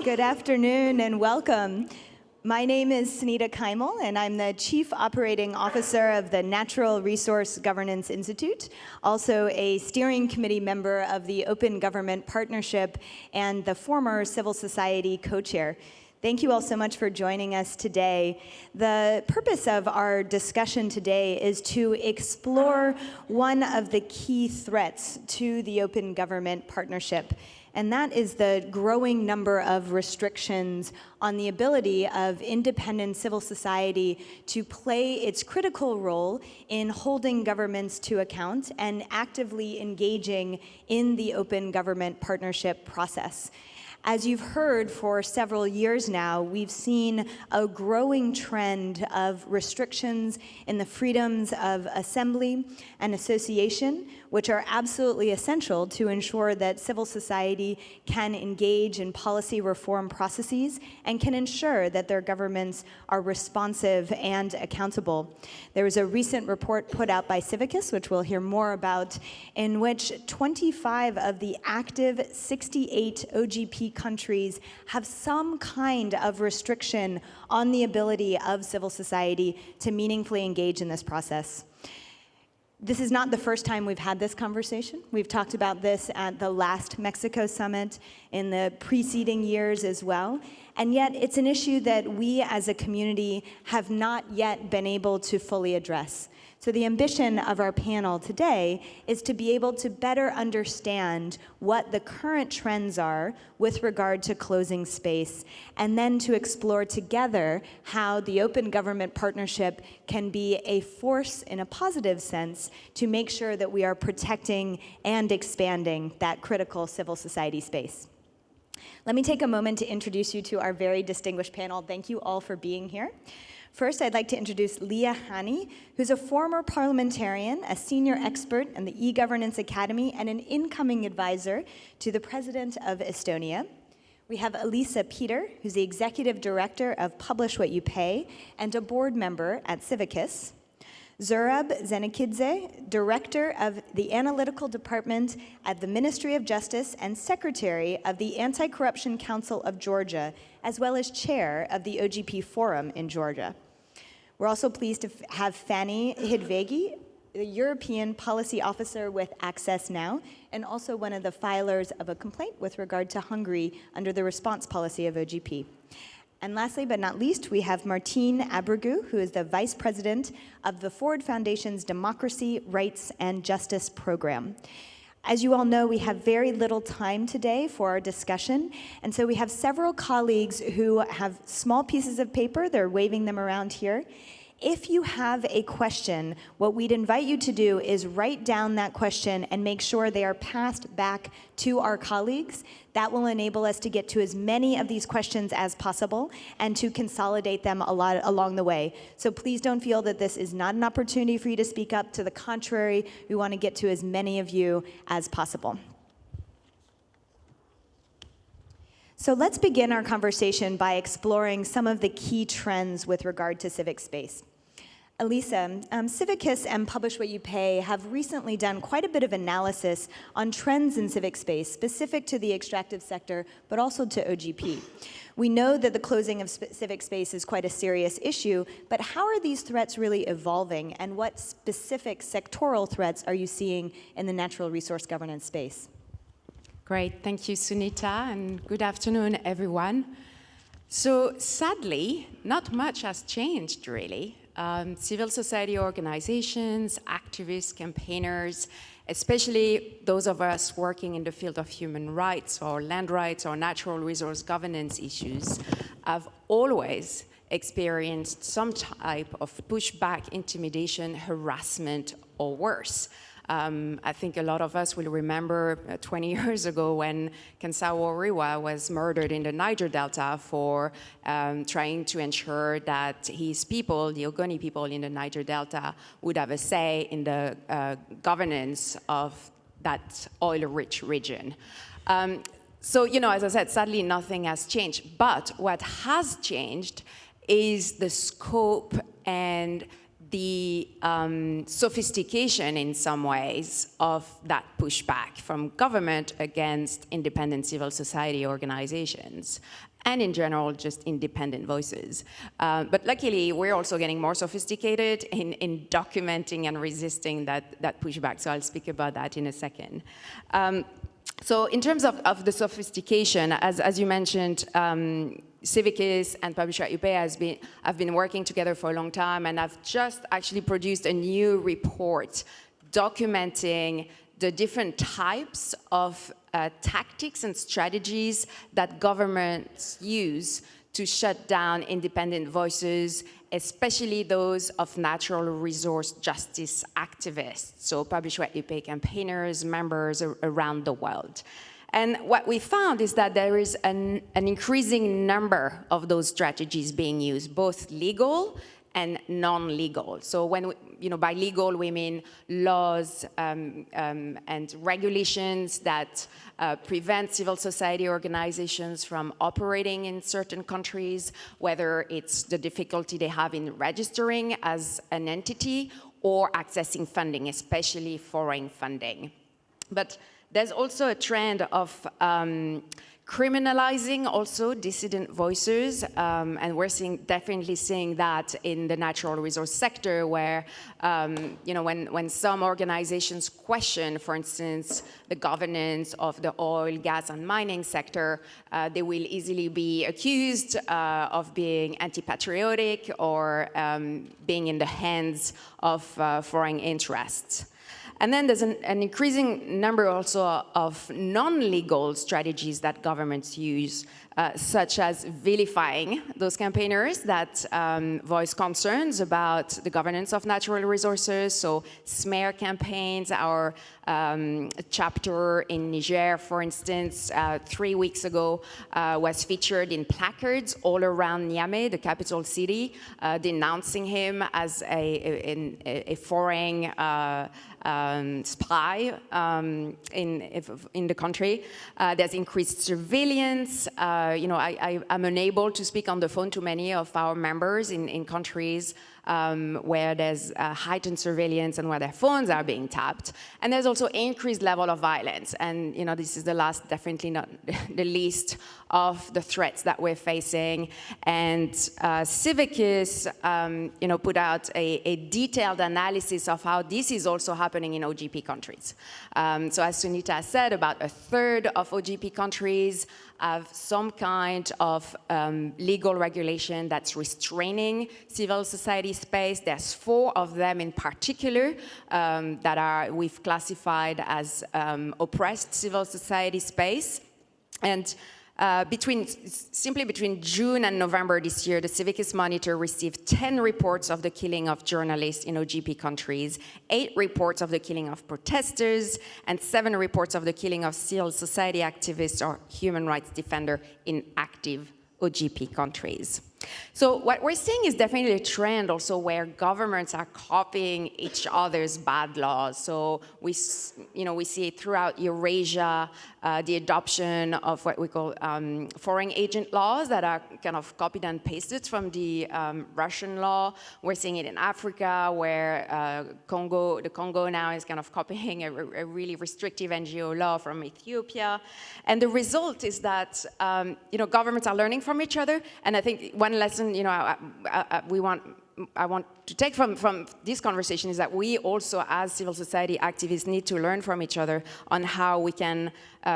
Good afternoon and welcome. My name is Sunita Kaimel, and I'm the Chief Operating Officer of the Natural Resource Governance Institute, also a steering committee member of the Open Government Partnership and the former Civil Society co-chair. Thank you all so much for joining us today. The purpose of our discussion today is to explore one of the key threats to the Open Government Partnership, and that is the growing number of restrictions on the ability of independent civil society to play its critical role in holding governments to account and actively engaging in the Open Government Partnership process. As you've heard for several years now, we've seen a growing trend of restrictions in the freedoms of assembly and association, which are absolutely essential to ensure that civil society can engage in policy reform processes and can ensure that their governments are responsive and accountable. There was a recent report put out by Civic, which we'll hear more about, in which 25 of the active 68 OGP countries have some kind of restriction on the ability of civil society to meaningfully engage in this process. This is not the first time we've had this conversation. We've talked about this at the last Mexico summit, in the preceding years as well, and yet it's an issue that we as a community have not yet been able to fully address. So the ambition of our panel today is to be able to better understand what the current trends are with regard to closing space, and then to explore together how the Open Government Partnership can be a force in a positive sense to make sure that we are protecting and expanding that critical civil society space. Let me take a moment to introduce you to our very distinguished panel. Thank you all for being here. First, I'd like to introduce Leah Hani, who's a former parliamentarian, a senior expert in the e-Governance Academy, and an incoming advisor to the President of Estonia. We have Elisa Peter, who's the Executive Director of Publish What You Pay and a board member at Civic. Zurab Zenikidze, Director of the Analytical Department at the Ministry of Justice and Secretary of the Anti-Corruption Council of Georgia, as well as Chair of the OGP Forum in Georgia. We're also pleased to have Fanny Hidvegi, the European Policy Officer with Access Now, and also one of the filers of a complaint with regard to Hungary under the response policy of OGP. And lastly, but not least, we have Martine Abregu, who is the Vice President of the Ford Foundation's Democracy, Rights, and Justice Program. As you all know, we have very little time today for our discussion, and so we have several colleagues who have small pieces of paper. They're waving them around here. If you have a question, what we'd invite you to do is write down that question and make sure they are passed back to our colleagues. That will enable us to get to as many of these questions as possible and to consolidate them along the way. So please don't feel that this is not an opportunity for you to speak up. To the contrary, we want to get to as many of you as possible. So let's begin our conversation by exploring some of the key trends with regard to civic space. Elisa, Civicus and Publish What You Pay have recently done quite a bit of analysis on trends in civic space, specific to the extractive sector, but also to OGP. We know that the closing of civic space is quite a serious issue, but how are these threats really evolving, and what specific sectoral threats are you seeing in the natural resource governance space? Great, thank you, Sunita, and good afternoon, everyone. So sadly, not much has changed, really. Civil society organizations, activists, campaigners, especially those of us working in the field of human rights or land rights or natural resource governance issues, have always experienced some type of pushback, intimidation, harassment, or worse. I think a lot of us will remember 20 years ago when Kansawo Oriwa was murdered in the Niger Delta for trying to ensure that his people, the Ogoni people in the Niger Delta, would have a say in the governance of that oil-rich region. So, you know, as I said, sadly nothing has changed. But what has changed is the scope and the sophistication in some ways of that pushback from government against independent civil society organizations, and in general, just independent voices. But luckily, we're also getting more sophisticated in documenting and resisting that pushback, so I'll speak about that in a second. So in terms of the sophistication, as you mentioned, Civic and Publisher at UP have been working together for a long time, and I've just actually produced a new report documenting the different types of tactics and strategies that governments use to shut down independent voices, especially those of natural resource justice activists, so Publisher at UP campaigners, members around the world. And what we found is that there is an increasing number of those strategies being used, both legal and non-legal. So when by legal, we mean laws and regulations that prevent civil society organizations from operating in certain countries, whether it's the difficulty they have in registering as an entity or accessing funding, especially foreign funding. But there's also a trend of criminalizing also dissident voices, and we're definitely seeing that in the natural resource sector, where when some organizations question, for instance, the governance of the oil, gas, and mining sector, they will easily be accused of being anti-patriotic or being in the hands of foreign interests. And then there's an increasing number also of non-legal strategies that governments use, such as vilifying those campaigners that voice concerns about the governance of natural resources, so smear campaigns. Our chapter in Niger, for instance, 3 weeks ago, was featured in placards all around Niamey, the capital city, denouncing him as a foreign spy in the country. There's increased surveillance. I'm unable to speak on the phone to many of our members in countries where there's heightened surveillance and where their phones are being tapped. And there's also increased level of violence. And this is the last, definitely not the least, of the threats that we're facing. And Civic put out a detailed analysis of how this is also happening in OGP countries. So as Sunita said, about a third of OGP countries have some kind of legal regulation that's restraining civil society space. There's 4 of them in particular that we've classified as oppressed civil society space. And between June and November this year, the Civicus Monitor received 10 reports of the killing of journalists in OGP countries, 8 reports of the killing of protesters, and 7 reports of the killing of civil society activists or human rights defenders in active OGP countries. So what we're seeing is definitely a trend also where governments are copying each other's bad laws. So we see it throughout Eurasia, the adoption of what we call foreign agent laws that are kind of copied and pasted from the Russian law. We're seeing it in Africa, where the Congo now is kind of copying a really restrictive NGO law from Ethiopia. And the result is that governments are learning from each other. And I think one lesson I want to take from this conversation is that we also, as civil society activists, need to learn from each other on how we can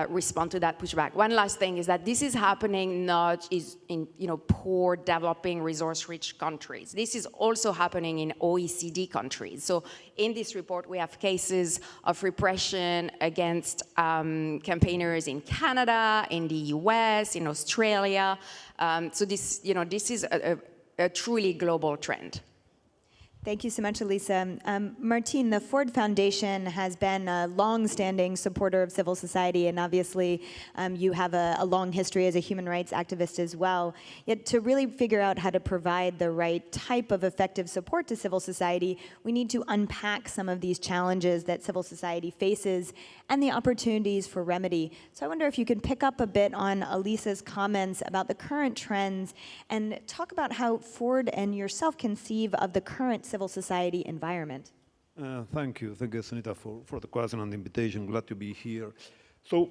respond to that pushback. One last thing is that this is happening not in poor, developing, resource-rich countries. This is also happening in OECD countries. So in this report, we have cases of repression against campaigners in Canada, in the US, in Australia. So this is a truly global trend. Thank you so much, Elisa. Martine, the Ford Foundation has been a long-standing supporter of civil society, and obviously you have a long history as a human rights activist as well. Yet to really figure out how to provide the right type of effective support to civil society, we need to unpack some of these challenges that civil society faces and the opportunities for remedy. So I wonder if you could pick up a bit on Elisa's comments about the current trends and talk about how Ford and yourself conceive of the current civil society environment? Thank you, Sunita, for the question and the invitation. Glad to be here. So,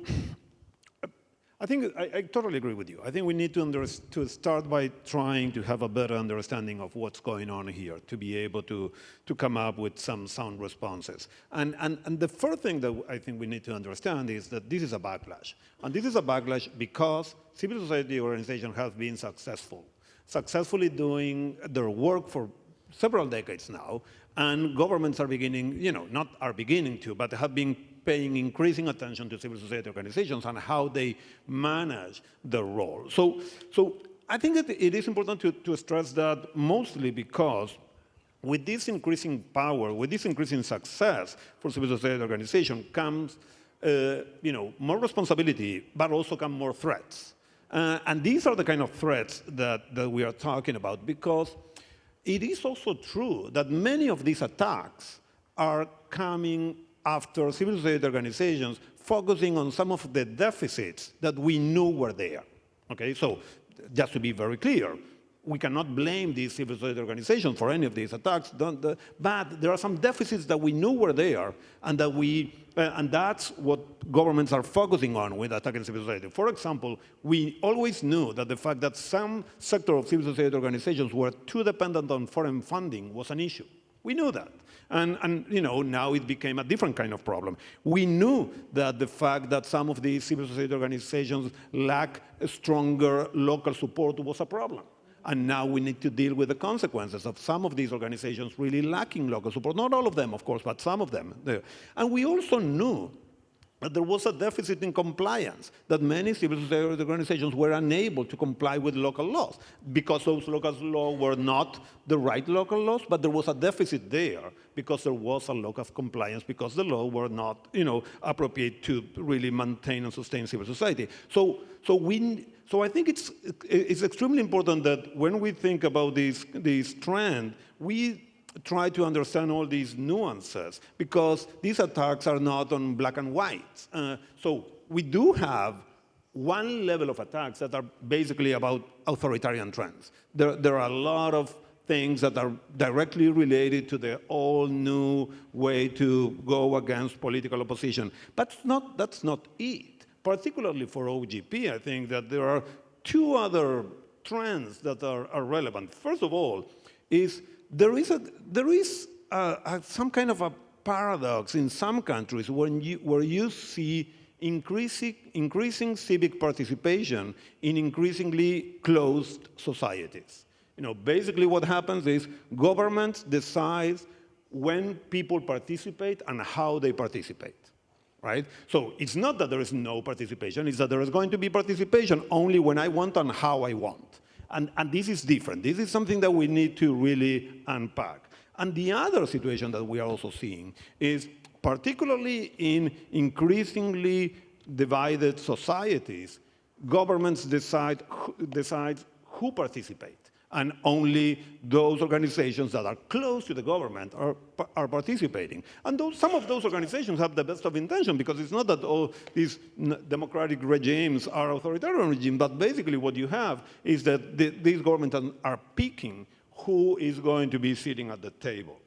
I think I totally agree with you. I think we need to start by trying to have a better understanding of what's going on here, to be able to come up with some sound responses. And the first thing that I think we need to understand is that this is a backlash. And this is a backlash because civil society organizations have been successfully doing their work for several decades now, and governments are beginning, not are beginning to, but have been paying increasing attention to civil society organizations and how they manage their role. So I think that it is important to stress that mostly because with this increasing power, with this increasing success for civil society organizations comes more responsibility, but also come more threats. And these are the kind of threats that we are talking about, because it is also true that many of these attacks are coming after civil society organizations focusing on some of the deficits that we knew were there. Okay, so just to be very clear, we cannot blame these civil society organizations for any of these attacks, but there are some deficits that we knew were there, and and that's what governments are focusing on with attacking civil society. For example, we always knew that the fact that some sector of civil society organizations were too dependent on foreign funding was an issue. We knew that. And now it became a different kind of problem. We knew that the fact that some of these civil society organizations lack stronger local support was a problem. And now we need to deal with the consequences of some of these organizations really lacking local support. Not all of them, of course, but some of them. And we also knew that there was a deficit in compliance, that many civil society organizations were unable to comply with local laws because those local laws were not the right local laws, but there was a deficit there because there was a lack of compliance, because the laws were not appropriate to really maintain and sustain civil society. So I think it's extremely important that when we think about this trend, we try to understand all these nuances, because these attacks are not on black and white. So we do have one level of attacks that are basically about authoritarian trends. There are a lot of things that are directly related to the all-new way to go against political opposition. But that's not it. Particularly for OGP, I think that there are two other trends that are relevant. First of all, there is some kind of a paradox in some countries where you see increasing civic participation in increasingly closed societies. Basically what happens is governments decide when people participate and how they participate. Right? So it's not that there is no participation, it's that there is going to be participation only when I want and how I want. And this is different. This is something that we need to really unpack. And the other situation that we are also seeing is, particularly in increasingly divided societies, governments decide who participate. And only those organizations that are close to the government are participating. And some of those organizations have the best of intention, because it's not that all these democratic regimes are authoritarian regimes, but basically what you have is that these governments are picking who is going to be sitting at the table.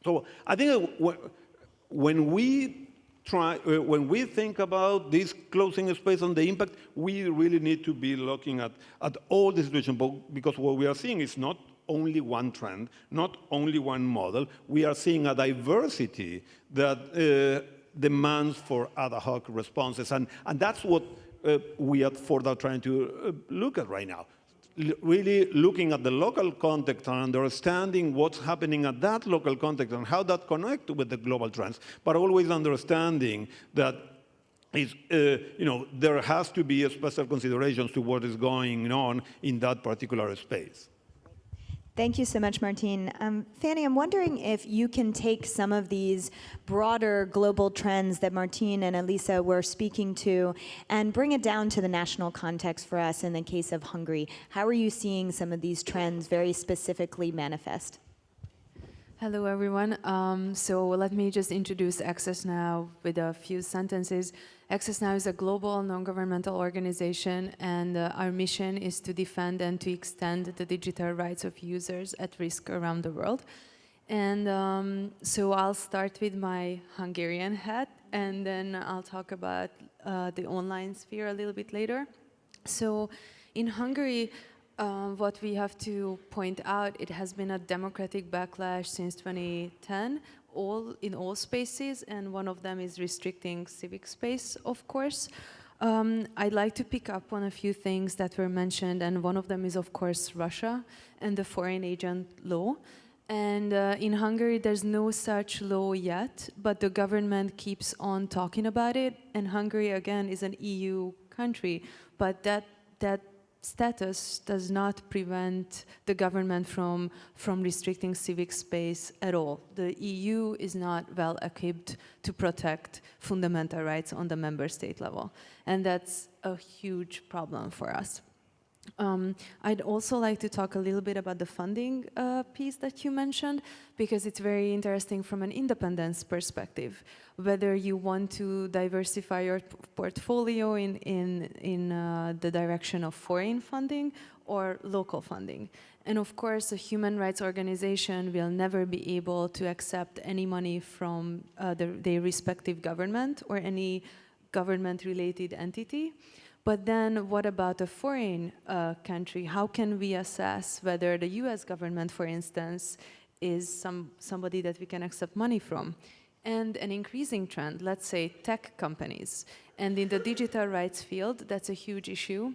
So I think when we think about this closing space and the impact, we really need to be looking at all the situations, because what we are seeing is not only one trend, not only one model. We are seeing a diversity that demands for ad hoc responses, and that's what we at Ford are trying to look at right now. Really looking at the local context and understanding what's happening at that local context and how that connects with the global trends, but always understanding that there has to be a special considerations to what is going on in that particular space. Thank you so much, Martin. Fanny, I'm wondering if you can take some of these broader global trends that Martin and Elisa were speaking to and bring it down to the national context for us in the case of Hungary. How are you seeing some of these trends very specifically manifest? Hello, everyone. So let me just introduce Access Now with a few sentences. Access Now is a global non-governmental organization, and our mission is to defend and to extend the digital rights of users at risk around the world. And so I'll start with my Hungarian hat, and then I'll talk about the online sphere a little bit later. So in Hungary, what we have to point out, it has been a democratic backlash since 2010, in all spaces, and one of them is restricting civic space, of course. I'd like to pick up on a few things that were mentioned, and one of them is, of course, Russia and the foreign agent law. And in Hungary, there's no such law yet, but the government keeps on talking about it. And Hungary, again, is an EU country, but that status does not prevent the government from restricting civic space at all. The EU is not well equipped to protect fundamental rights on the member state level. And that's a huge problem for us. I'd also like to talk a little bit about the funding piece that you mentioned, because it's very interesting from an independence perspective, whether you want to diversify your portfolio in the direction of foreign funding or local funding. And of course, a human rights organization will never be able to accept any money from their respective government or any government-related entity. But then what about a foreign country? How can we assess whether the US government, for instance, is somebody that we can accept money from? And an increasing trend, let's say tech companies. And in the digital rights field, that's a huge issue,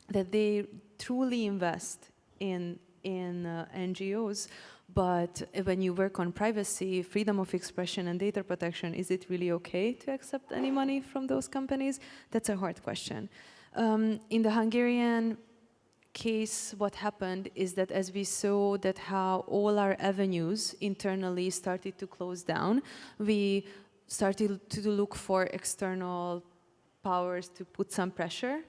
that they truly invest in NGOs. But when you work on privacy, freedom of expression, and data protection, is it really okay to accept any money from those companies? That's a hard question. In the Hungarian case, what happened is that as we saw that how all our avenues internally started to close down, we started to look for external powers to put some pressure.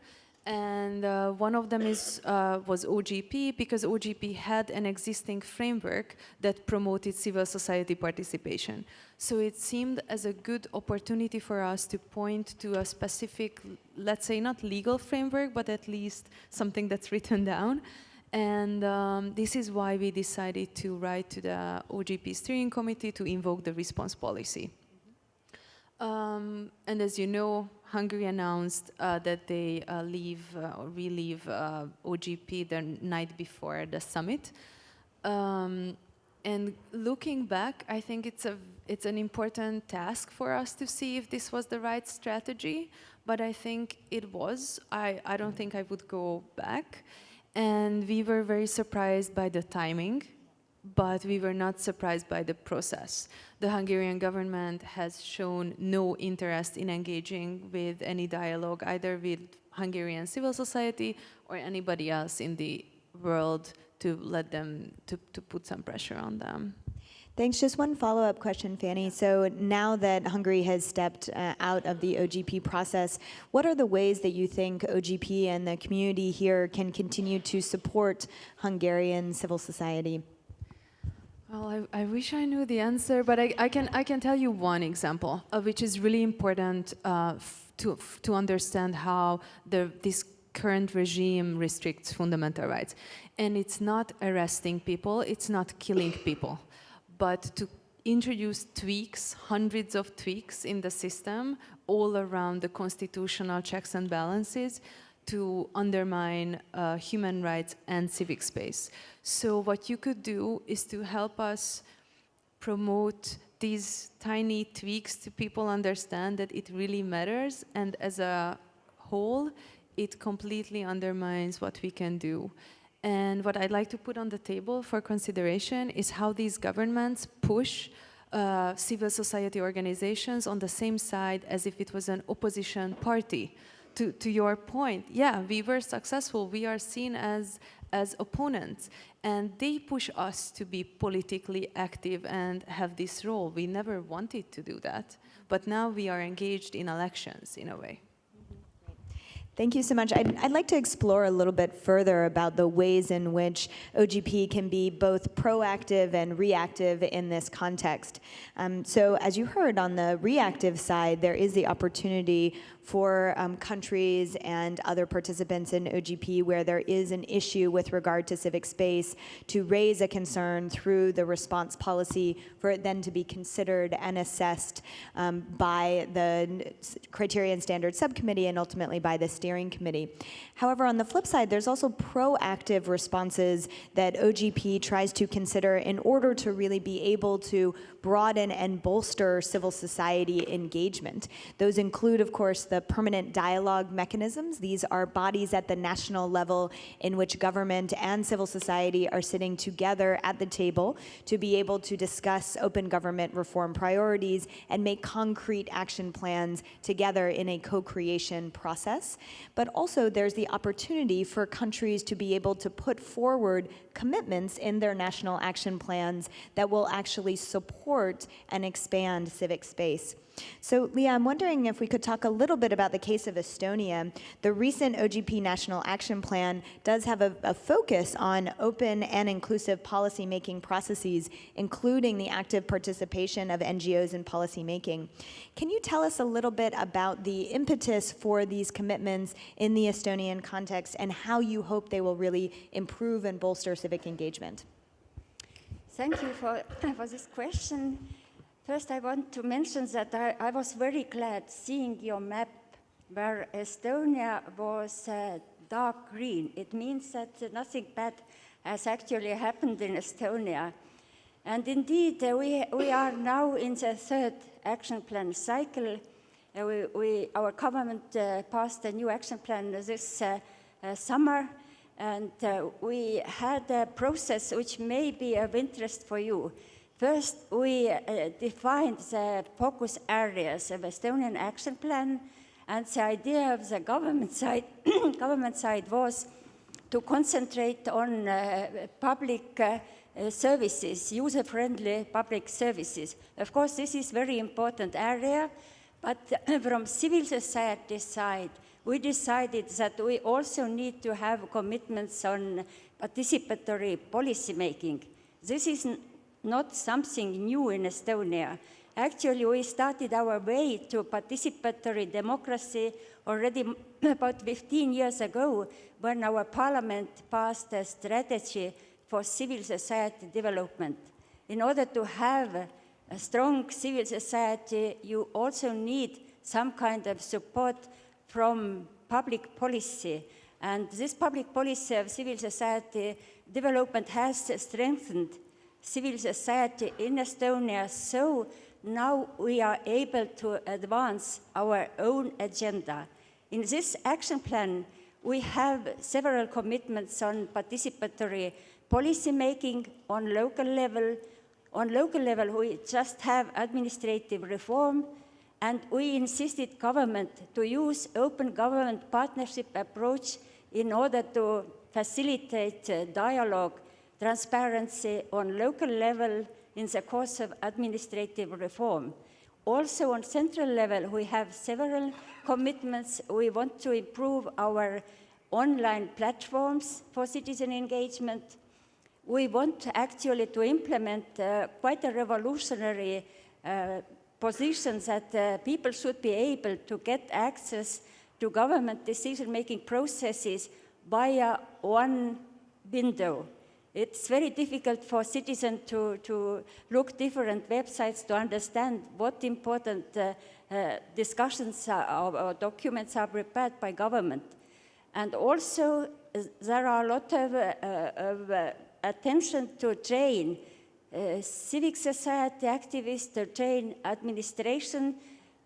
And one of them was OGP, because OGP had an existing framework that promoted civil society participation. So it seemed as a good opportunity for us to point to a specific, let's say not legal framework, but at least something that's written down. And this is why we decided to write to the OGP steering committee to invoke the response policy. And as you know, Hungary announced that they relieve OGP the night before the summit. And looking back, I think it's an important task for us to see if this was the right strategy, but I think it was. I don't think I would go back. And we were very surprised by the timing, but we were not surprised by the process. The Hungarian government has shown no interest in engaging with any dialogue, either with Hungarian civil society or anybody else in the world, to let them, to put some pressure on them. Thanks. Just one follow-up question, Fanny. So now that Hungary has stepped out of the OGP process, what are the ways that you think OGP and the community here can continue to support Hungarian civil society? Well, I wish I knew the answer, but I can tell you one example, which is really important to understand how this current regime restricts fundamental rights. And it's not arresting people, it's not killing people, but to introduce tweaks, hundreds of tweaks in the system all around the constitutional checks and balances to undermine human rights and civic space. So what you could do is to help us promote these tiny tweaks to people understand that it really matters, and as a whole, it completely undermines what we can do. And what I'd like to put on the table for consideration is how these governments push civil society organizations on the same side as if it was an opposition party. To your point, yeah, we were successful. We are seen as opponents, and they push us to be politically active and have this role. We never wanted to do that, but now we are engaged in elections in a way. Thank you so much. I'd like to explore a little bit further about the ways in which OGP can be both proactive and reactive in this context. So as you heard, on the reactive side, there is the opportunity for countries and other participants in OGP where there is an issue with regard to civic space to raise a concern through the response policy for it then to be considered and assessed by the Criteria and Standards Subcommittee and ultimately by the Steering Committee. However, on the flip side, there's also proactive responses that OGP tries to consider in order to really be able to broaden and bolster civil society engagement. Those include, of course, the permanent dialogue mechanisms. These are bodies at the national level in which government and civil society are sitting together at the table to be able to discuss open government reform priorities and make concrete action plans together in a co-creation process. But also there's the opportunity for countries to be able to put forward commitments in their national action plans that will actually support and expand civic space. So, Leah, I'm wondering if we could talk a little bit about the case of Estonia. The recent OGP National Action Plan does have a focus on open and inclusive policy-making processes, including the active participation of NGOs in policy-making. Can you tell us a little bit about the impetus for these commitments in the Estonian context and how you hope they will really improve and bolster civic engagement? Thank you for this question. First, I want to mention that I was very glad seeing your map where Estonia was dark green. It means that nothing bad has actually happened in Estonia. And indeed, we are now in the third action plan cycle. Our government passed a new action plan this summer, and we had a process which may be of interest for you. First, we defined the focus areas of Estonian action plan, and the idea of the government side was to concentrate on public services, user-friendly public services. Of course, this is a very important area, but from civil society side, we decided that we also need to have commitments on participatory policy making. This is not something new in Estonia. Actually, we started our way to participatory democracy already about 15 years ago when our parliament passed a strategy for civil society development. In order to have a strong civil society, you also need some kind of support from public policy. And this public policy of civil society development has strengthened civil society in Estonia, so now we are able to advance our own agenda. In this action plan, we have several commitments on participatory policy making on local level. On local level, we just have administrative reform, and we insisted government to use open government partnership approach in order to facilitate dialogue, transparency on local level in the course of administrative reform. Also on central level, we have several commitments. We want to improve our online platforms for citizen engagement. We want actually to implement quite a revolutionary position that people should be able to get access to government decision-making processes via one window. It's very difficult for citizens to look different websites to understand what important discussions or documents are prepared by government. And also, there are a lot of attention to train civic society activists, to train administration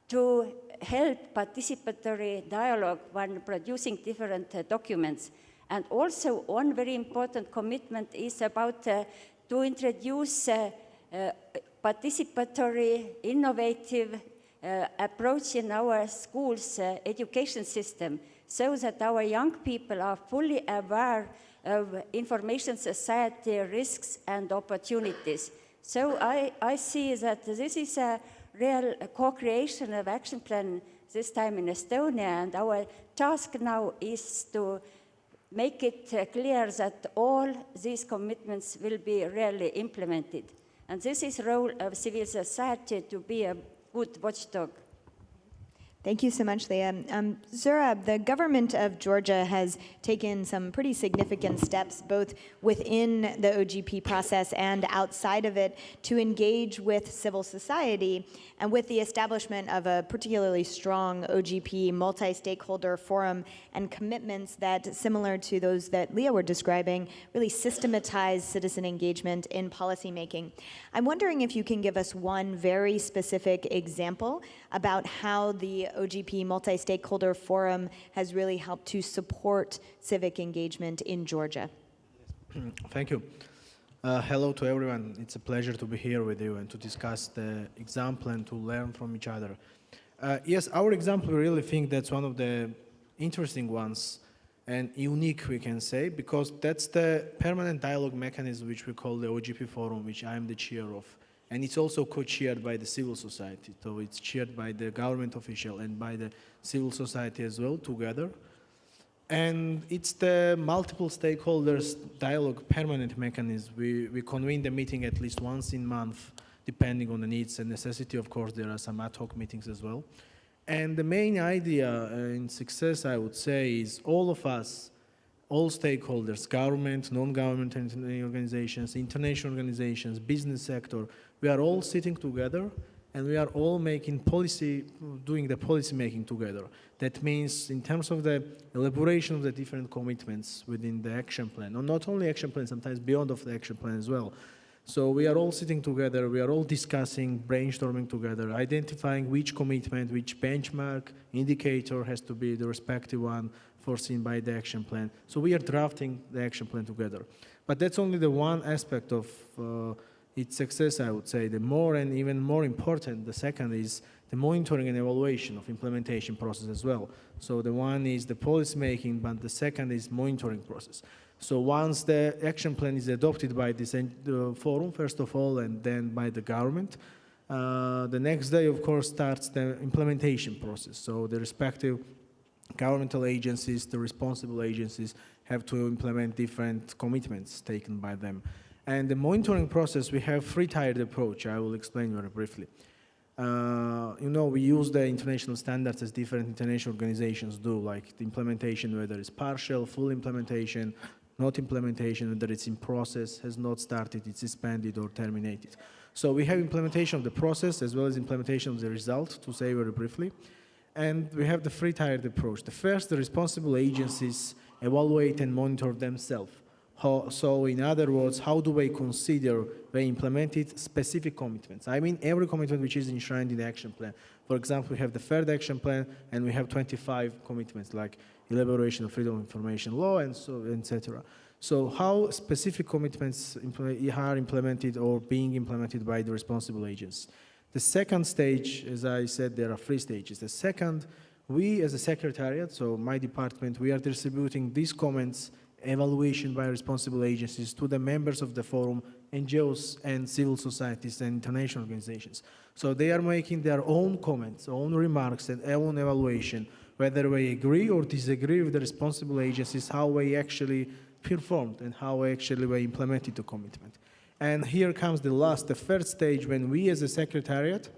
to help participatory dialogue when producing different documents. And also, one very important commitment is about to introduce participatory, innovative approach in our schools' education system, so that our young people are fully aware of information society risks and opportunities. So I see that this is a real co-creation of action plan this time in Estonia, and our task now is to make it clear that all these commitments will be really implemented. And this is the role of civil society, to be a good watchdog. Thank you so much, Leah. Zurab, the government of Georgia has taken some pretty significant steps, both within the OGP process and outside of it, to engage with civil society, and with the establishment of a particularly strong OGP multi-stakeholder forum and commitments that, similar to those that Leah were describing, really systematize citizen engagement in policymaking. I'm wondering if you can give us one very specific example about how the OGP multi-stakeholder forum has really helped to support civic engagement in Georgia. Thank you. Hello to everyone. It's a pleasure to be here with you and to discuss the example and to learn from each other. Yes, our example, we really think that's one of the interesting ones and unique, we can say, because that's the permanent dialogue mechanism which we call the OGP forum, which I am the chair of. And it's also co-chaired by the civil society. So it's chaired by the government official and by the civil society as well, together. And it's the multiple stakeholders dialogue permanent mechanism. We convene the meeting at least once in a month, depending on the needs and necessity. Of course, there are some ad hoc meetings as well. And the main idea in success, I would say, is all of us, all stakeholders, government, non-government organizations, international organizations, business sector, we are all sitting together and we are all making policy, doing the policy making together. That means in terms of the elaboration of the different commitments within the action plan, or not only action plan, sometimes beyond of the action plan as well. So we are all sitting together, we are all discussing, brainstorming together, identifying which commitment, which benchmark, indicator has to be the respective one foreseen by the action plan. So we are drafting the action plan together. But that's only the one aspect of its success, I would say. The more and even more important, the second is the monitoring and evaluation of implementation process as well. So the one is the policy making, but the second is monitoring process. So once the action plan is adopted by this forum, first of all, and then by the government, the next day, of course, starts the implementation process. So the respective governmental agencies, the responsible agencies, have to implement different commitments taken by them. And the monitoring process, we have three-tiered approach. I will explain very briefly. You know, we use the international standards as different international organizations do, like the implementation, whether it's partial, full implementation, not implementation, whether it's in process, has not started, it's suspended or terminated. So we have implementation of the process as well as implementation of the result, to say very briefly. And we have the three-tiered approach. The first, the responsible agencies evaluate and monitor themselves. So in other words, how do they consider they implemented specific commitments? I mean every commitment which is enshrined in the action plan. For example, we have the third action plan and we have 25 commitments like elaboration of freedom of information law and so, etc. So how specific commitments are implemented or being implemented by the responsible agents? The second stage, as I said, there are three stages. The second, we as a Secretariat, so my department, we are distributing these comments, evaluation by responsible agencies to the members of the forum, NGOs and civil societies and international organizations. So they are making their own comments, own remarks and own evaluation, whether they agree or disagree with the responsible agencies, how they actually performed and how actually they implemented the commitment. And here comes the third stage, when we as a Secretariat,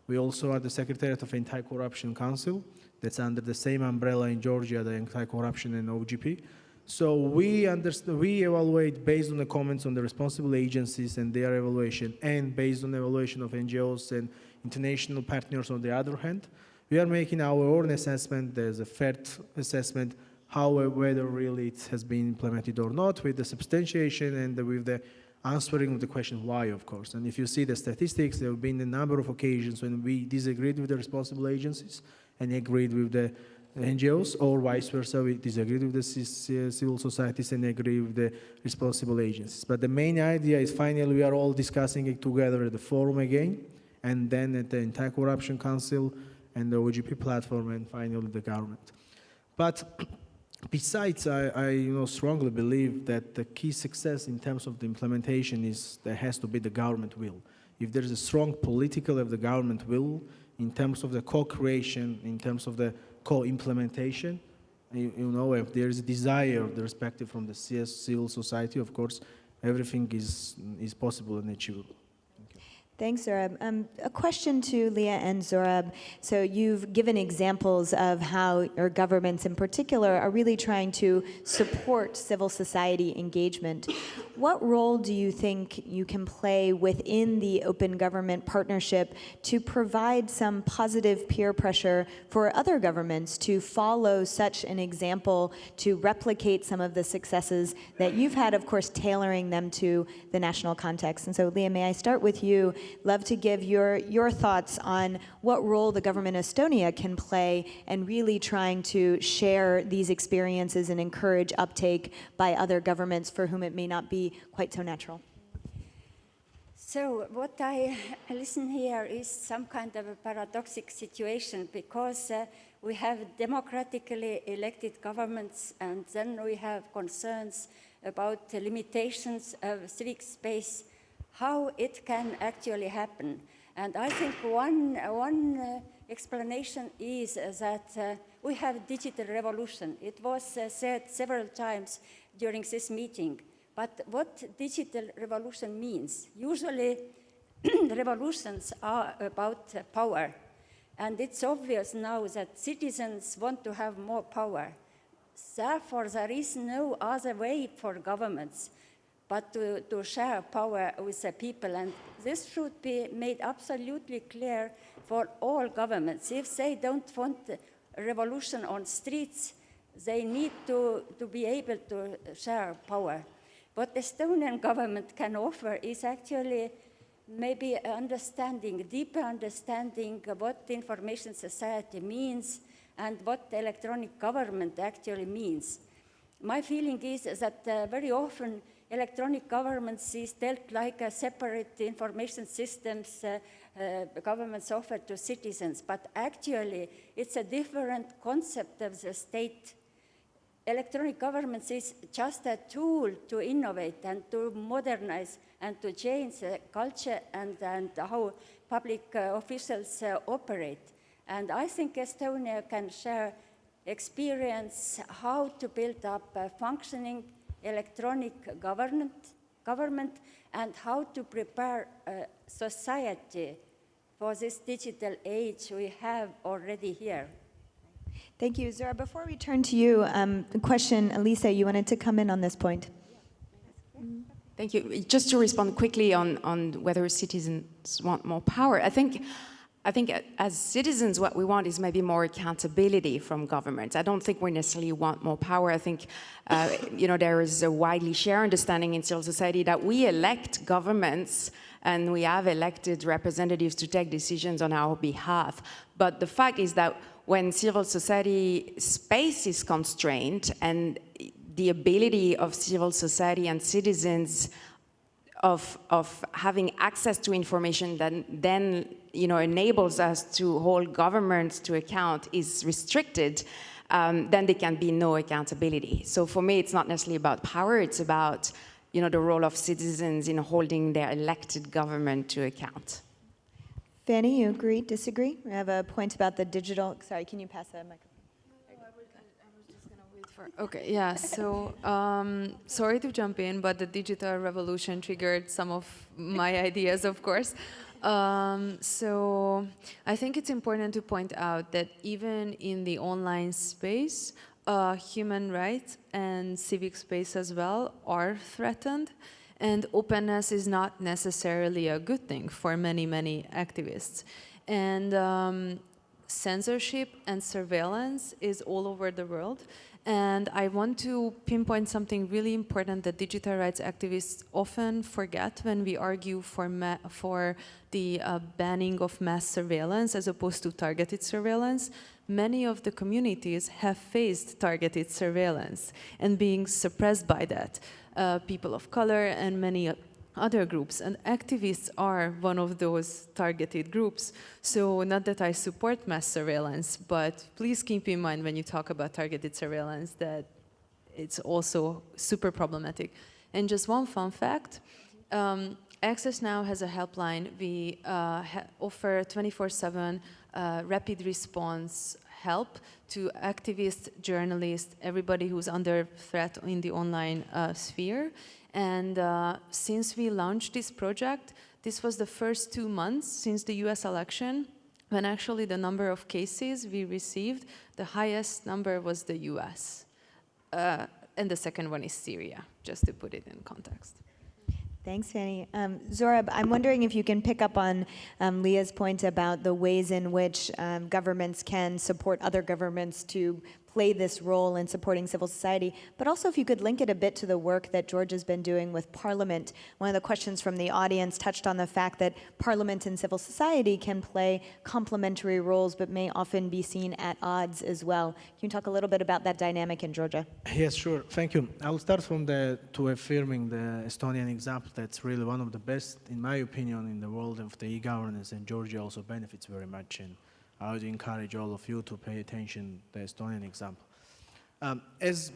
we also are the Secretariat of Anti-Corruption Council, that's under the same umbrella in Georgia, the Anti-Corruption and OGP. So we evaluate based on the comments on the responsible agencies and their evaluation, and based on the evaluation of NGOs and international partners on the other hand. We are making our own assessment. There's a third assessment, whether really it has been implemented or not, with the substantiation and with the answering of the question why, of course. And if you see the statistics, there have been a number of occasions when we disagreed with the responsible agencies and agreed with the NGOs, or vice versa, we disagreed with the civil societies and agree with the responsible agencies. But the main idea is finally we are all discussing it together at the forum again, and then at the Anti-Corruption Council and the OGP platform, and finally the government. But besides, I strongly believe that the key success in terms of the implementation is there has to be the government will. If there is a strong political of the government will in terms of the co-creation, in terms of the co-implementation. You know, if there is a desire of the respective from the civil society, of course, everything is possible and achievable. Thanks, Zorab. A question to Leah and Zorab. So you've given examples of how your governments in particular are really trying to support civil society engagement. What role do you think you can play within the Open Government Partnership to provide some positive peer pressure for other governments to follow such an example, to replicate some of the successes that you've had, of course, tailoring them to the national context? And so, Leah, may I start with you? Love to give your thoughts on what role the government of Estonia can play in really trying to share these experiences and encourage uptake by other governments for whom it may not be quite so natural. So what I listen here is some kind of a paradoxic situation, because we have democratically elected governments, and then we have concerns about the limitations of civic space, how it can actually happen. And I think one explanation is that we have digital revolution. It was said several times during this meeting. But what digital revolution means? Usually revolutions are about power. And it's obvious now that citizens want to have more power. Therefore, there is no other way for governments but to share power with the people. And this should be made absolutely clear for all governments. If they don't want a revolution on streets, they need to be able to share power. What the Estonian government can offer is actually maybe understanding, deeper understanding of what information society means and what electronic government actually means. My feeling is that very often electronic governments is dealt like a separate information systems governments offer to citizens, but actually it's a different concept of the state. Electronic governments is just a tool to innovate and to modernize and to change the culture and how public officials operate. And I think Estonia can share experience how to build up a functioning electronic government and how to prepare a society for this digital age we have already here. Thank you. Zora, before we turn to you, the question, Elisa, you wanted to come in on this point. Thank you. Just to respond quickly on whether citizens want more power, I think as citizens, what we want is maybe more accountability from governments. I don't think we necessarily want more power. I think, there is a widely shared understanding in civil society that we elect governments and we have elected representatives to take decisions on our behalf. But the fact is that when civil society space is constrained and the ability of civil society and citizens of having access to information that then enables us to hold governments to account is restricted, then there can be no accountability. So for me, it's not necessarily about power, it's about the role of citizens in holding their elected government to account. Fanny, you agree, disagree? We have a point about the digital, sorry, can you pass that microphone? Okay, yeah, so sorry to jump in, but the digital revolution triggered some of my ideas, of course. So I think it's important to point out that even in the online space, human rights and civic space as well are threatened. And openness is not necessarily a good thing for many, many activists. And censorship and surveillance is all over the world. And I want to pinpoint something really important that digital rights activists often forget when we argue for the banning of mass surveillance as opposed to targeted surveillance. Many of the communities have faced targeted surveillance and being suppressed by that. People of color and many other groups, and activists are one of those targeted groups. So not that I support mass surveillance, but please keep in mind when you talk about targeted surveillance that it's also super problematic. And just one fun fact, Access Now has a helpline. We offer 24/7 rapid response help to activists, journalists, everybody who's under threat in the online sphere. And since we launched this project, this was the first 2 months since the US election when actually the number of cases we received, the highest number was the US. And the second one is Syria, just to put it in context. Thanks, Fanny. Zorab, I'm wondering if you can pick up on Leah's point about the ways in which governments can support other governments to play this role in supporting civil society, but also if you could link it a bit to the work that Georgia's been doing with Parliament. One of the questions from the audience touched on the fact that Parliament and civil society can play complementary roles, but may often be seen at odds as well. Can you talk a little bit about that dynamic in Georgia? Yes, sure. Thank you. I'll start from to affirming the Estonian example. That's really one of the best, in my opinion, in the world of the e-governance, and Georgia also benefits very much. And I would encourage all of you to pay attention to the Estonian example. As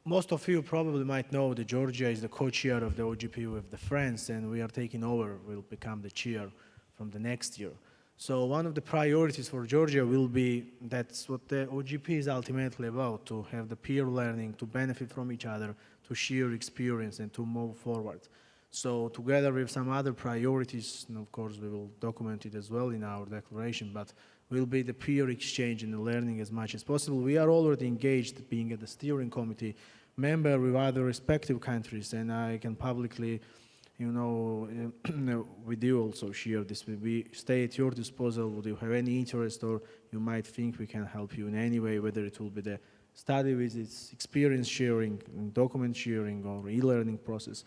most of you probably might know, that Georgia is the co-chair of the OGP with France, and we are taking over, will become the chair from the next year. So one of the priorities for Georgia will be, that's what the OGP is ultimately about, to have the peer learning, to benefit from each other, to share experience, and to move forward. So together with some other priorities, and of course we will document it as well in our declaration, but will be the peer exchange and the learning as much as possible. We are already engaged, being at the steering committee member with other respective countries, and I can publicly, with you also share this. We stay at your disposal. Would you have any interest, or you might think we can help you in any way, whether it will be the study visits, experience sharing, document sharing, or e-learning process.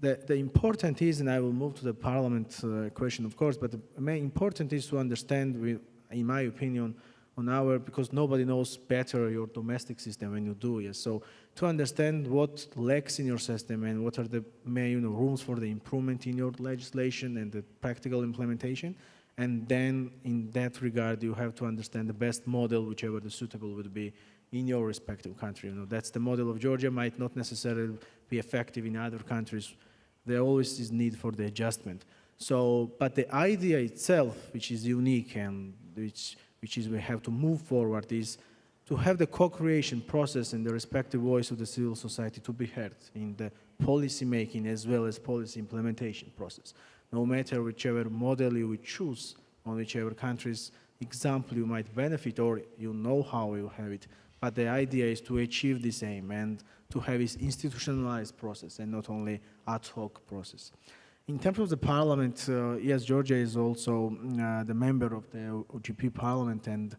The important is, and I will move to the Parliament question, of course, but the main important is to understand, in my opinion, because nobody knows better your domestic system when you do, yes. So to understand what lacks in your system and what are the main rooms for the improvement in your legislation and the practical implementation. And then in that regard, you have to understand the best model, whichever the suitable would be in your respective country. That's the model of Georgia, might not necessarily be effective in other countries. There always is need for the adjustment. So, but the idea itself, which is unique and which is we have to move forward, is to have the co-creation process and the respective voice of the civil society to be heard in the policy making as well as policy implementation process. No matter whichever model you would choose, on whichever country's example you might benefit, or how you have it, but the idea is to achieve this aim and to have this institutionalized process and not only ad hoc process. In terms of the Parliament, yes, Georgia is also the member of the OGP Parliament, and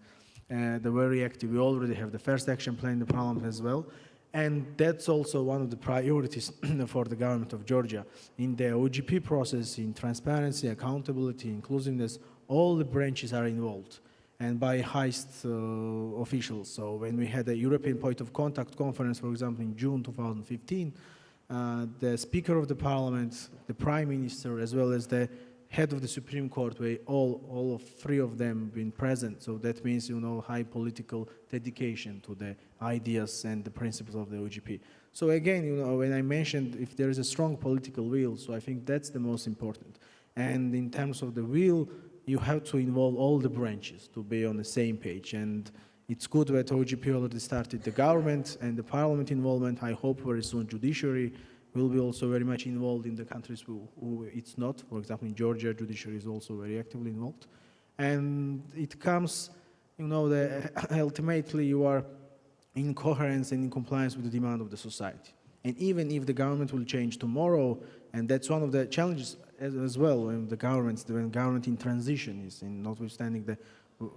they're very active. We already have the first action plan in the Parliament as well, and that's also one of the priorities for the government of Georgia. In the OGP process, in transparency, accountability, inclusiveness, all the branches are involved, and by highest officials. So when we had a European Point of Contact conference, for example, in June 2015, the Speaker of the Parliament, the Prime Minister, as well as the head of the Supreme Court, where all of three of them been present. So that means, high political dedication to the ideas and the principles of the OGP. So again, when I mentioned if there is a strong political will, so I think that's the most important. And in terms of the will, you have to involve all the branches to be on the same page. And it's good that OGP already started the government and the Parliament involvement. I hope very soon judiciary will be also very much involved in the countries who it's not. For example, in Georgia, judiciary is also very actively involved. And it comes, ultimately you are in coherence and in compliance with the demand of the society. And even if the government will change tomorrow, and that's one of the challenges as well, when government in transition is, in notwithstanding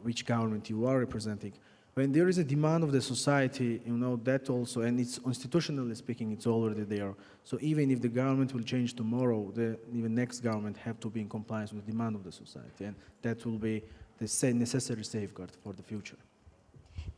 which government you are representing, when there is a demand of the society, that also, and it's institutionally speaking, it's already there. So even if the government will change tomorrow, even next government have to be in compliance with the demand of the society, and that will be the necessary safeguard for the future.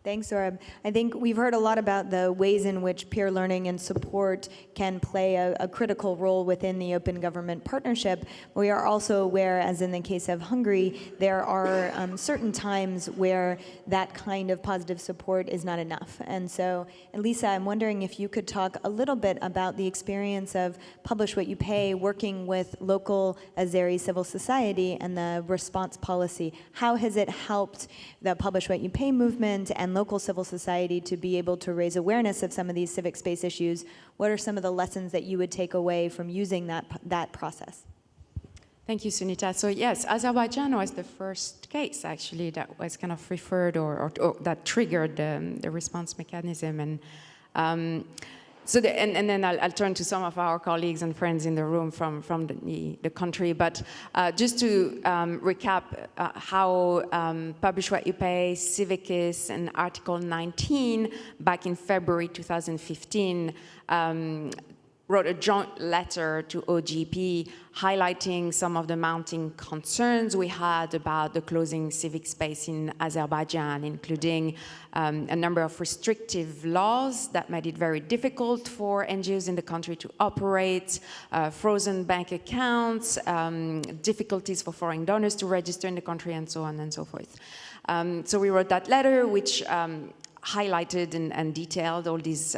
Thanks, Sorab. I think we've heard a lot about the ways in which peer learning and support can play a critical role within the open government partnership. We are also aware, as in the case of Hungary, there are certain times where that kind of positive support is not enough. And so, Elisa, I'm wondering if you could talk a little bit about the experience of Publish What You Pay, working with local Azeri civil society and the response policy. How has it helped the Publish What You Pay movement and local civil society to be able to raise awareness of some of these civic space issues? What are some of the lessons that you would take away from using that process? Thank you, Sunita. So yes, Azerbaijan was the first case actually that was kind of referred or that triggered the response mechanism. And and then I'll turn to some of our colleagues and friends in the room from the country. But just to recap how Publish What You Pay, Civic and Article 19 back in February 2015 wrote a joint letter to OGP highlighting some of the mounting concerns we had about the closing civic space in Azerbaijan, including a number of restrictive laws that made it very difficult for NGOs in the country to operate, frozen bank accounts, difficulties for foreign donors to register in the country, and so on and so forth. So we wrote that letter, which highlighted and detailed all these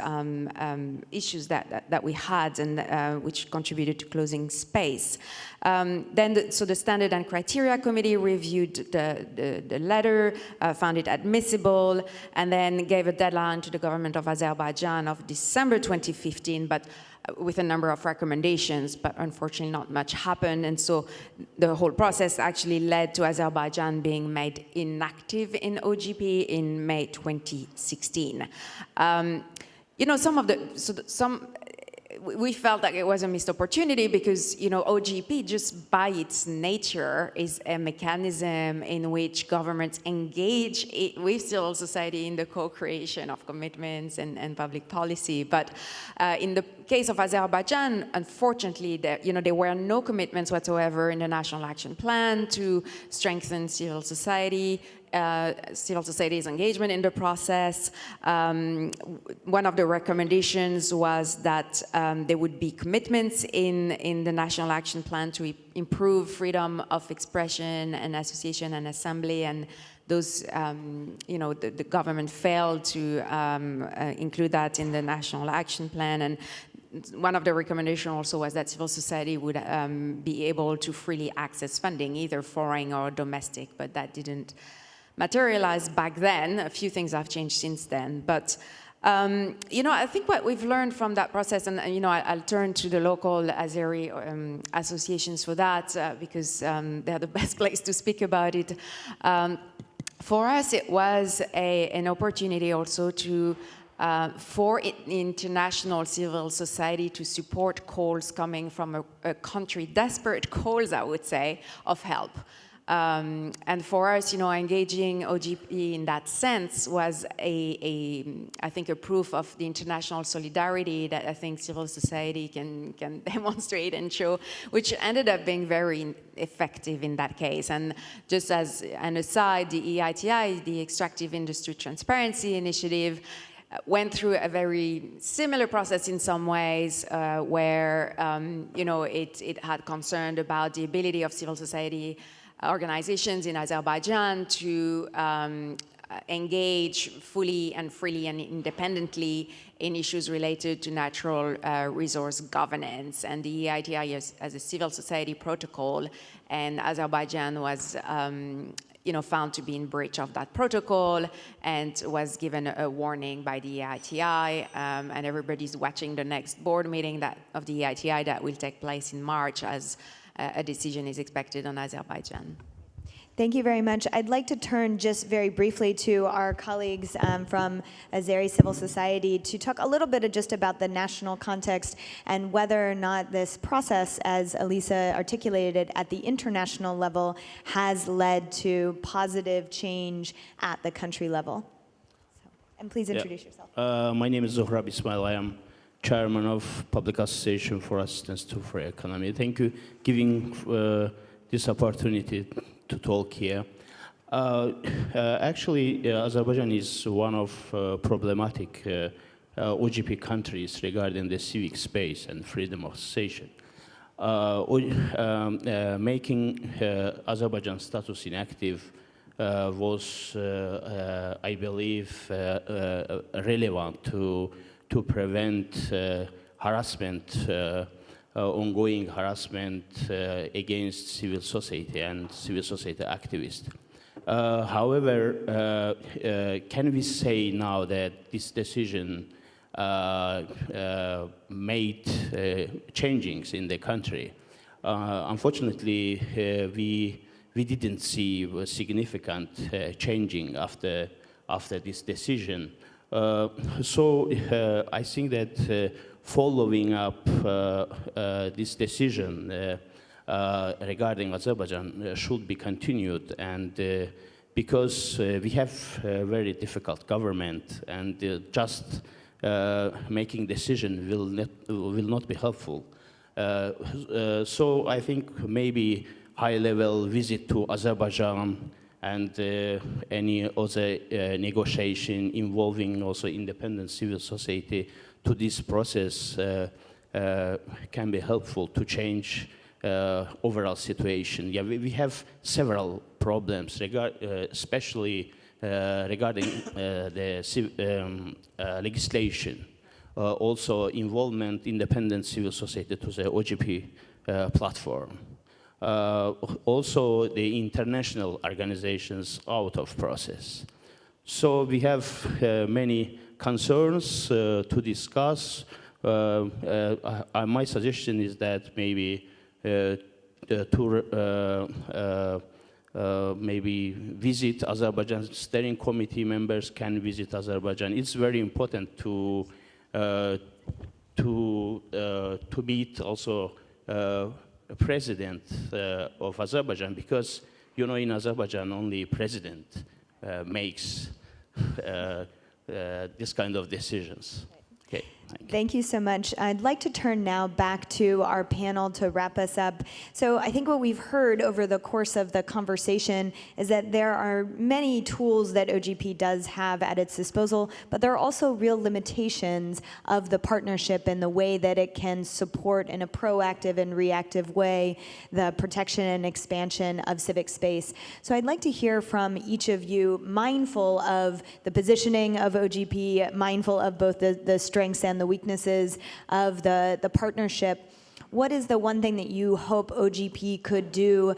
issues that we had and which contributed to closing space. So the Standard and Criteria Committee reviewed the letter, found it admissible, and then gave a deadline to the government of Azerbaijan of December 2015, but with a number of recommendations, but unfortunately not much happened. And so the whole process actually led to Azerbaijan being made inactive in OGP in May 2016. We felt like it was a missed opportunity because, OGP just by its nature is a mechanism in which governments engage with civil society in the co-creation of commitments and public policy. But in the case of Azerbaijan, unfortunately, there were no commitments whatsoever in the National Action Plan to strengthen civil society's engagement in the process. One of the recommendations was that there would be commitments in the National Action Plan to improve freedom of expression and association and assembly, and those, the government failed to include that in the National Action Plan. And one of the recommendations also was that civil society would be able to freely access funding, either foreign or domestic, but that didn't materialize back then. A few things have changed since then. But, I think what we've learned from that process, and, I'll turn to the local Azeri associations for that, because they're the best place to speak about it. For us, it was an opportunity also to for international civil society to support calls coming from a country, desperate calls, I would say, of help. And for us, engaging OGP in that sense was I think a proof of the international solidarity that I think civil society can demonstrate and show, which ended up being very effective in that case. And just as an aside, the EITI, the Extractive Industry Transparency Initiative, went through a very similar process in some ways, where it had concern about the ability of civil society organizations in Azerbaijan to engage fully and freely and independently in issues related to natural resource governance. And the EITI as a civil society protocol, and Azerbaijan was found to be in breach of that protocol and was given a warning by the EITI, and everybody's watching the next board meeting of the EITI that will take place in March, as a decision is expected on Azerbaijan. Thank you very much. I'd like to turn just very briefly to our colleagues from Azeri civil society to talk a little bit just about the national context and whether or not this process, as Elisa articulated it, at the international level has led to positive change at the country level. And please introduce yourself. My name is Zohrab Ismail. I am chairman of Public Association for Assistance to Free Economy. Thank you for giving this opportunity to talk here. Actually, Azerbaijan is one of problematic OGP countries regarding the civic space and freedom of association. Making Azerbaijan's status inactive was, I believe, relevant to prevent harassment, ongoing harassment against civil society and civil society activists. However, can we say now that this decision made changings in the country? Unfortunately, we didn't see a significant changing after this decision. So I think that following up this decision regarding Azerbaijan should be continued, and because we have a very difficult government, and just making decision will not be helpful. So I think maybe high-level visit to Azerbaijan and any other negotiation involving also independent civil society to this process can be helpful to change overall situation. Yeah, we have several problems, especially regarding the legislation. Also, involvement independent civil society to the OGP platform. Also, the international organizations out of process. So we have many concerns to discuss. My suggestion is that maybe maybe visit Azerbaijan. Steering committee members can visit Azerbaijan. It's very important to meet also president of Azerbaijan, because you know in Azerbaijan only president makes this kind of decisions. Okay. Thank you so much. I'd like to turn now back to our panel to wrap us up. So I think what we've heard over the course of the conversation is that there are many tools that OGP does have at its disposal, but there are also real limitations of the partnership and the way that it can support in a proactive and reactive way the protection and expansion of civic space. So I'd like to hear from each of you, mindful of the positioning of OGP, mindful of both the strengths and the weaknesses of the partnership. What is the one thing that you hope OGP could do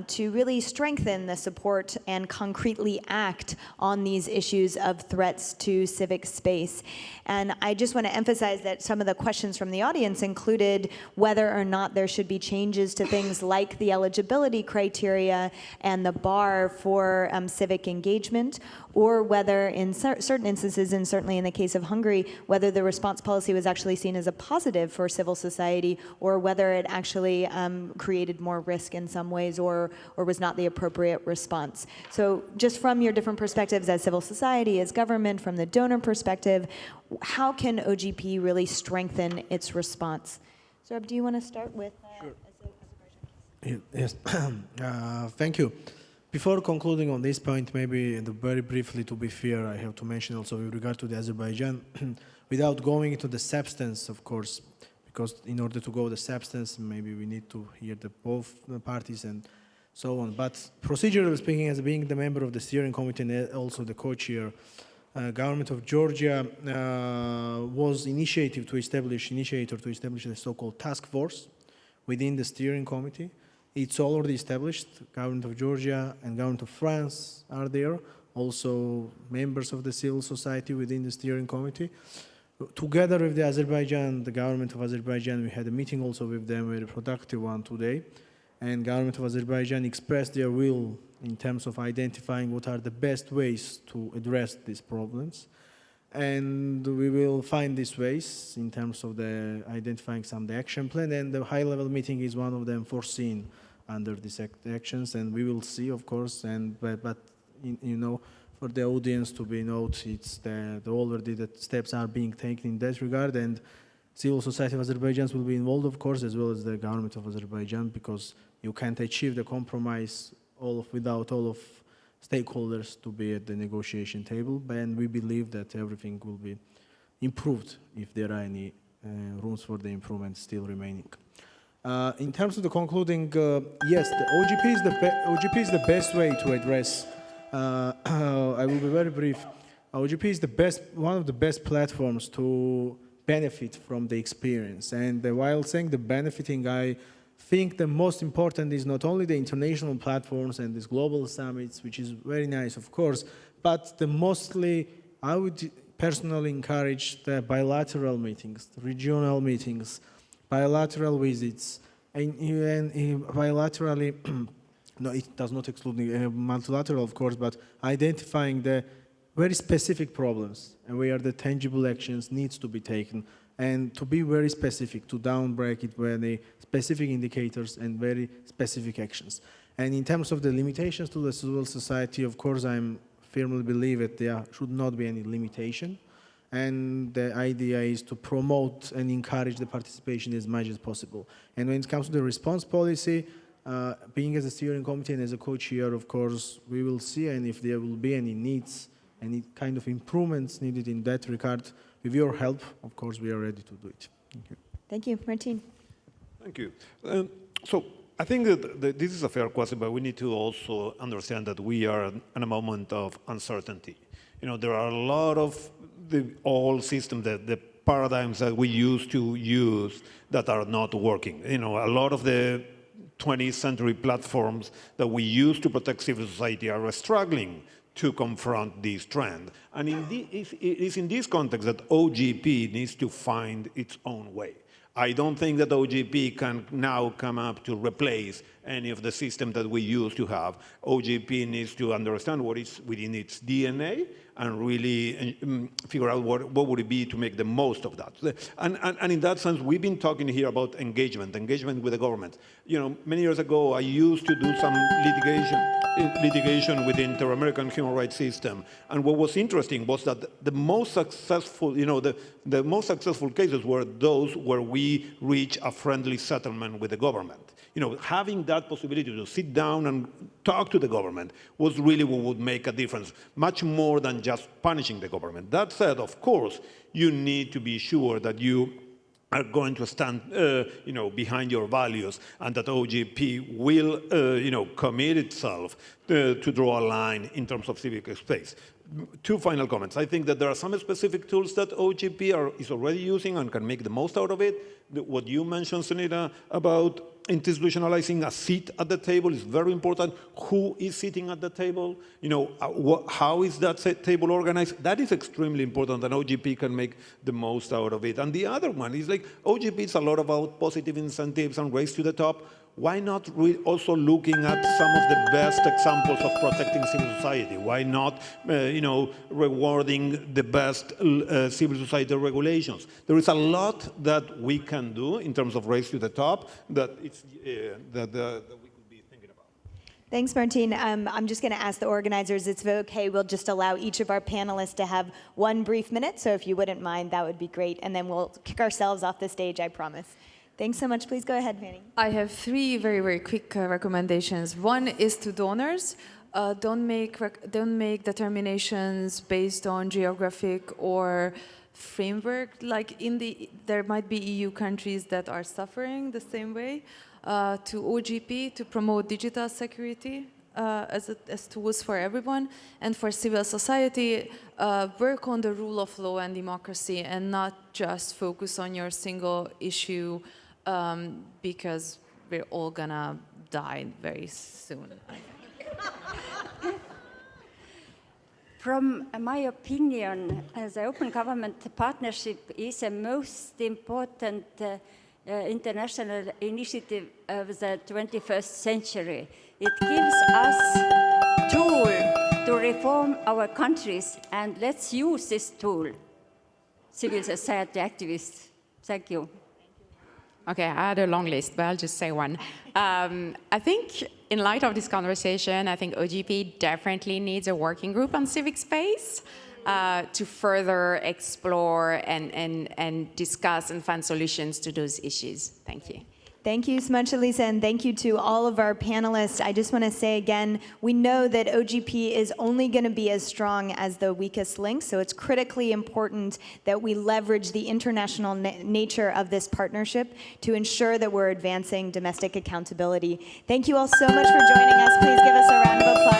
to really strengthen the support and concretely act on these issues of threats to civic space? And I just want to emphasize that some of the questions from the audience included whether or not there should be changes to things like the eligibility criteria and the bar for civic engagement, or whether in certain instances, and certainly in the case of Hungary, whether the response policy was actually seen as a positive for civil society, or whether it actually created more risk in some ways, or was not the appropriate response. So just from your different perspectives as civil society, as government, from the donor perspective, how can OGP really strengthen its response? Sorab, do you want to start with Azerbaijan? Yes, thank you. Before concluding on this point, maybe very briefly, to be fair, I have to mention also with regard to the Azerbaijan, without going into the substance, of course, because in order to go the substance, maybe we need to hear both parties and so on. But procedurally speaking, as being the member of the steering committee and also the co-chair, government of Georgia was initiator to establish a so-called task force within the steering committee. It's already established. Government of Georgia and government of France are there, also members of the civil society within the steering committee. Together with the Azerbaijan, the government of Azerbaijan, we had a meeting also with them, a very productive one today. And government of Azerbaijan expressed their will in terms of identifying what are the best ways to address these problems. And we will find these ways in terms of the identifying some the action plan, and the high-level meeting is one of them foreseen under these actions, and we will see, of course, but you know, for the audience to be noted, it's already the steps are being taken in that regard, and civil society of Azerbaijan will be involved, of course, as well as the government of Azerbaijan, because you can't achieve the compromise without all of stakeholders to be at the negotiation table, and we believe that everything will be improved if there are any rooms for the improvement still remaining. In terms of the concluding, yes, the OGP is the best way to address. I will be very brief. OGP is one of the best platforms to benefit from the experience. And while saying the benefiting, I think the most important is not only the international platforms and these global summits, which is very nice, of course, but I would personally encourage the bilateral meetings, the regional meetings, bilateral visits, and bilaterally, no, it does not exclude multilateral, of course, but identifying the very specific problems and where the tangible actions needs to be taken, and to be very specific, to downbreak it where the specific indicators and very specific actions. And in terms of the limitations to the civil society, of course, I firmly believe that there should not be any limitation. And the idea is to promote and encourage the participation as much as possible. And when it comes to the response policy, being as a steering committee and as a co-chair, of course, we will see, and if there will be any needs, any kind of improvements needed in that regard, with your help, of course, we are ready to do it. Thank you. Thank you. Martin. Thank you. So I think that this is a fair question, but we need to also understand that we are in a moment of uncertainty. There are a lot of the old systems, the paradigms that we used to use that are not working. A lot of the 20th century platforms that we use to protect civil society are struggling to confront this trend. And it is in this context that OGP needs to find its own way. I don't think that OGP can now come up to replace any of the system that we used to have. OGP needs to understand what is within its DNA and really figure out what would it be to make the most of that. And in that sense, we've been talking here about engagement with the government. Many years ago, I used to do some litigation with the Inter-American human rights system. And what was interesting was that the most successful, the most successful cases were those where we reach a friendly settlement with the government. Having that possibility to sit down and talk to the government was really what would make a difference, much more than just punishing the government. That said, of course, you need to be sure that you are going to stand, behind your values, and that OGP will, commit itself to draw a line in terms of civic space. Two final comments. I think that there are some specific tools that OGP is already using and can make the most out of it. What you mentioned, Sunita, about institutionalizing a seat at the table is very important. Who is sitting at the table? How is that table organized? That is extremely important, and OGP can make the most out of it. And the other one is OGP is a lot about positive incentives and race to the top. Why not also looking at some of the best examples of protecting civil society? Why not, rewarding the best civil society regulations? There is a lot that we can do in terms of race to the top that we could be thinking about. Thanks, Martin. I'm just going to ask the organizers, it's okay, we'll just allow each of our panelists to have one brief minute, so if you wouldn't mind, that would be great, and then we'll kick ourselves off the stage, I promise. Thanks so much. Please go ahead, Fanny. I have three very, very quick recommendations. One is to donors. Don't make determinations based on geographic or framework. There might be EU countries that are suffering the same way. To OGP to promote digital security as tools for everyone, and for civil society, work on the rule of law and democracy, and not just focus on your single issue. Because we're all gonna die very soon. From my opinion, the Open Government Partnership is the most important international initiative of the 21st century. It gives us a tool to reform our countries, and let's use this tool, civil society activists. Thank you. Okay, I had a long list, but I'll just say one. I think in light of this conversation, I think OGP definitely needs a working group on civic space to further explore and discuss and find solutions to those issues. Thank you. Thank you so much, Elisa, and thank you to all of our panelists. I just want to say again, we know that OGP is only going to be as strong as the weakest link, so it's critically important that we leverage the international nature of this partnership to ensure that we're advancing domestic accountability. Thank you all so much for joining us. Please give us a round of applause.